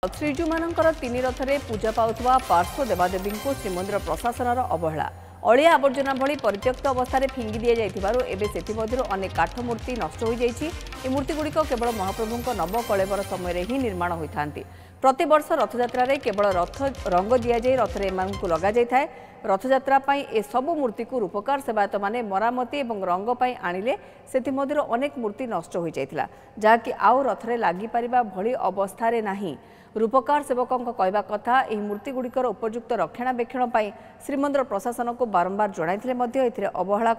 श्रीजू मानकर तीन रथरे पूजा पाउथवा पार्श्व देवादेवी को श्रीमंदिर प्रशासनर अवहेला अलिया आवर्जना भली परित्यक्त अवस्था फिंगी दि जाइथिबारु एबे सेथिमध्यरु अनेक काठ मूर्ति नष्ट हो जाइछि। ए मूर्तिगुड़िक केवल महाप्रभुଙ୍କ नव कलेबर समय ही निर्माण होइथांती। प्रतिवर्ष रथयात्रा रे केवल रथ रंग दिया जाय रथरे एमानकु लगा जाय रथयात्रा पई ए सब मूर्ति को रूपकार सेवायत माने मरामती एवं रंग पई आनिले सेथिमध्यरु अनेक मूर्ति नष्ट हो जाइथिला जाकि आउ रथरे लागि परिबा भली अवस्था रे नाही। रूपकार सेवकों कहवा कथा यह मूर्तिगुड़िकर उपयुक्त रक्षणाबेक्षण पर श्रीमंदिर प्रशासन को बारंबार जणाइले अवहेला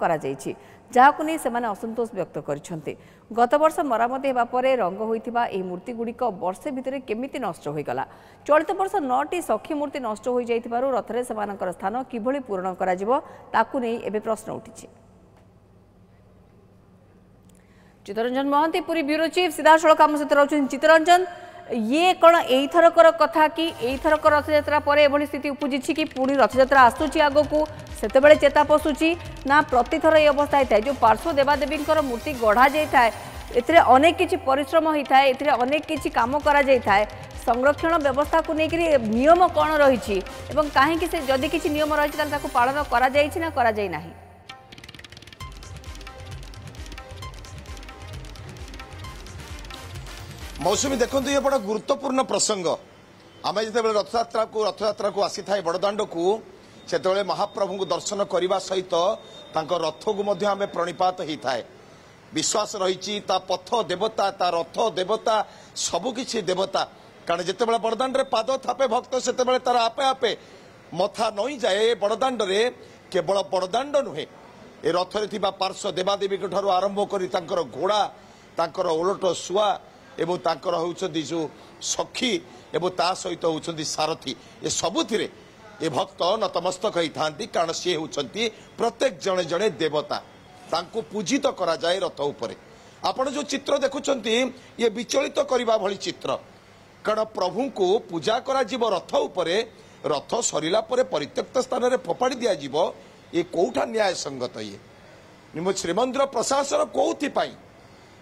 जहां नहीं से असंतोष व्यक्त करछन्ते। गत वर्ष मरामती होगा पर रंग होइथिबा एही मूर्तिगुड़िक वर्षे भितर केमिति नष्ट होइगला। चलित वर्ष 9टी सखी मूर्ति नष्ट हो जाइथिबारु रथरे सेमानकर स्थान किभଳି पूरण कराजिबो ताकु नै एबे प्रश्न उठिछि। चित्तरंजन महांती पुरी ब्यूरो चीफ सीधासळख आम सहित रहउछन। चित्तरंजन ये कौन एथरकर कथा कि एथरक रथयात्रा पर एभली स्थिति उपजी कि पुणी रथयात्रा आसूची आगकू सेतेबेले चेता पशुची ना प्रतिथर ये अवस्था होता है जो पार्श्व देवादेवी मूर्ति गढ़ा जाए एथिरे अनेक किछि परिश्रम होता है एथिरे अनेक किछि काम करा जाता है संरक्षण व्यवस्था को लेकर नियम कौन रही कहीं से जदि किछि नियम रही पालन करा जाइछि ना करा जाई नाही। मौसुमी देखो ये बड़ा गुरुत्वपूर्ण प्रसंग आम जो रथयात्रा को आसी था बड़दाण्ड को से महाप्रभु को दर्शन करने सहित रथ को आम प्रणिपात होता है। विश्वास रही पथ देवता ता रथ देवता सबकि देवता कारण जिते बड़दाण्ड पाद थापे भक्त से तार आपे आपे मथा नई जाए बड़दाण्ड केवल बड़दाण्ड नुहे ए रथरे पार्श्व देवादेवी आरंभ कर घोड़ा तांकर ओलट शुआ एवं तांकर होउछन्ति जो सखी एवं ता सहित होउछन्ति सारथी ए सबुथिरे ए भक्त नतमस्तक होइथांती कारण से होउछन्ति प्रत्येक जणे जणे देवता तांको पूजित करा जाए रथ उपरे। आपण जो चित्र देखुछन्ति ये विचलित करिबा भली चित्र कारण प्रभु को पूजा करा जीव रथ उपरे रथ सरिला परे परित्यक्त स्थान रे फोपाड़ी दिया जीव ये कोठा न्याय संगत ये निम श्रीमंदिर प्रशासन कोथि पाई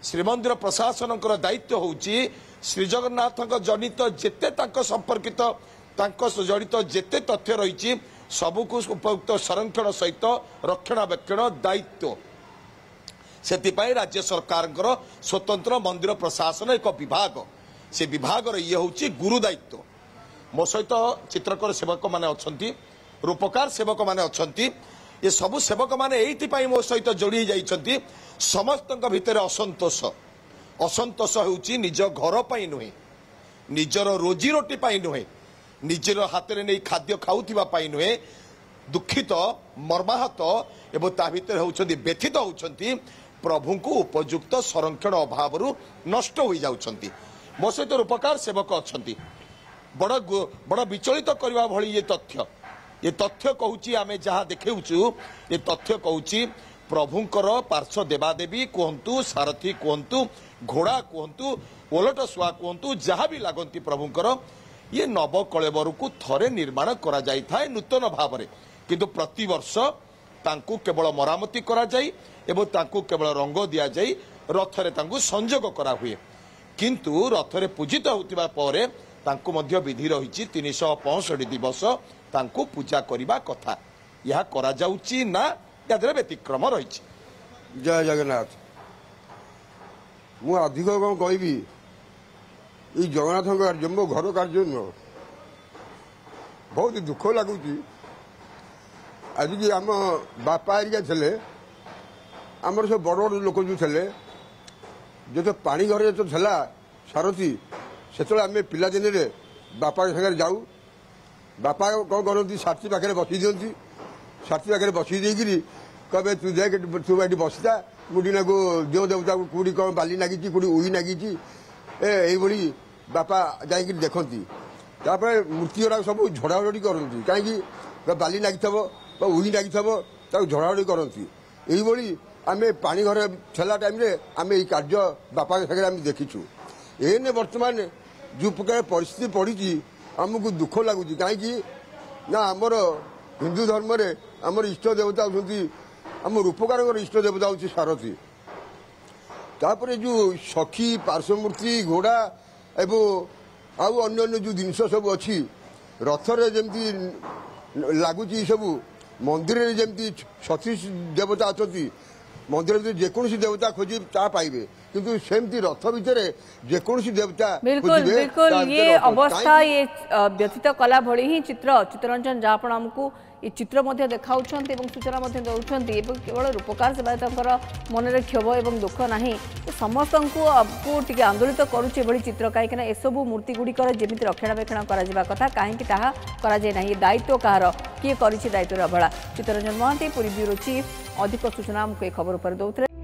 श्रीमंदिर प्रशासन दायित्व होउची श्रीजगन्नाथ जनित जेते संपर्कित जड़ित जेते तथ्य रही सबको उपयुक्त संरक्षण सहित रक्षणाबेक्षण दायित्व से राज्य सरकार स्वतंत्र मंदिर प्रशासन एक विभाग से विभाग ये होउची गुरु दायित्व। मो सहित चित्रकर सेवक माने अछंती रूपकार सेवक माने अछंती ये सबु सेवक माने एइथिपाई मो सहित जोड़ी जाइछंती समस्त भितर असंतोष असंतोष होउची निज घर पाई नुहे निजर रोजी रोटी पाई नुहे निजर हाथ में नहीं खाद्य खाऊथिबा पाई नुहे दुखित मर्माहत एवं ता भितर होउछंती व्यथित होउछंती प्रभु को उपयुक्त संरक्षण अभाव नष्ट हो जाउछंती। मो सहित रूपकार सेवक अछंती बड़ बड़ विचलित करबा भली ये तथ्य कहूची आमे जहाँ देखेउछु ये तथ्य कहूची प्रभुंकर पार्श्व देवादेवी कहतु सारथी कहतु घोड़ा कहतु ओलट शुआ कहतु जहाँ भी लगती प्रभुंकर ये नव कलेबर को थरे निर्माण करा जाई थाए नूतन भाव में किंतु प्रतिवर्ष तांकु केवल मरामती करा जाई एवं तांकु केवल रंग दिया जाई रथरे तांकु संजोग करा हुए किंतु रथरे पूजित होतिबा परे तांकु मध्य विधि रही 365 दिवस तांकु पूजा करिबा कथा यह करा जाउची ना यादरे व्यतिक्रम रही। जय जगन्नाथ मु अधिक कौन कहबी ये जगन्नाथ कार्य मो घर कार्य नुह बहुत दुख लगुच आज की आम बापा हरिका थे आमर सब बड़ बड़ लोक जो थे जो तो पानी घर जो था सारथी से आम पिलादिन बापा सागर जाऊ बापा कौन करती सारथी पाखे बसई दिखती सारथी पाखे बसई देकर कहे तू देख तू ये बसता कूड़ी को देव देवता कूड़ी कौन बाली नागी कूड़ी उही नागी ये बापा जा देखती तापर मूर्ति गुरा सब झड़ाझड़ी करती कहीं बाली नागी उही नागी झड़ाझड़ी करती यही आम पानी घर छेला टाइम आम ये कार्य बापा सागर आम देखीचु एने बर्तमान जो प्रकार परिस्थिति पड़ी आमको दुख लगुच कहीं ना आमर हिंदू धर्म आमर इष्ट देवता होती आम रूपकार इष्ट देवता हूँ सारथी तापर जो सखी पार्श्वमूर्ति घोड़ा एवं आउ अन्य जो जिनस सब अच्छी रथरे जमती लगुच सब मंदिर जमती 36 देवता अच्छा मंदिर भीतर जेकोसी देवता खोजी ता पाइबे किंतु सेमती रथ भितर जेकोसी देवता बिल्कुल बिल्कुल ये अवस्था ये व्यतीत कला भली ही चित्ररंजन जहाँ आपण हमको ये चित्र मध्य देखाउं सूचना दौरान केवल रूपकार से मनरे क्षोभ और दुख ना समस्त को टे आंदोलित करुचे भली चित्र कहीं एसबू मूर्ति गुड़िकर जमी रक्षणाबेक्षण कथा कहीं ये दायित्व कହାର किए कर दायित्व अवहेला चित्ररंजन महांती पुरी ब्यूरो चीफ अधिक सूचना आमको खबर पर दौरे।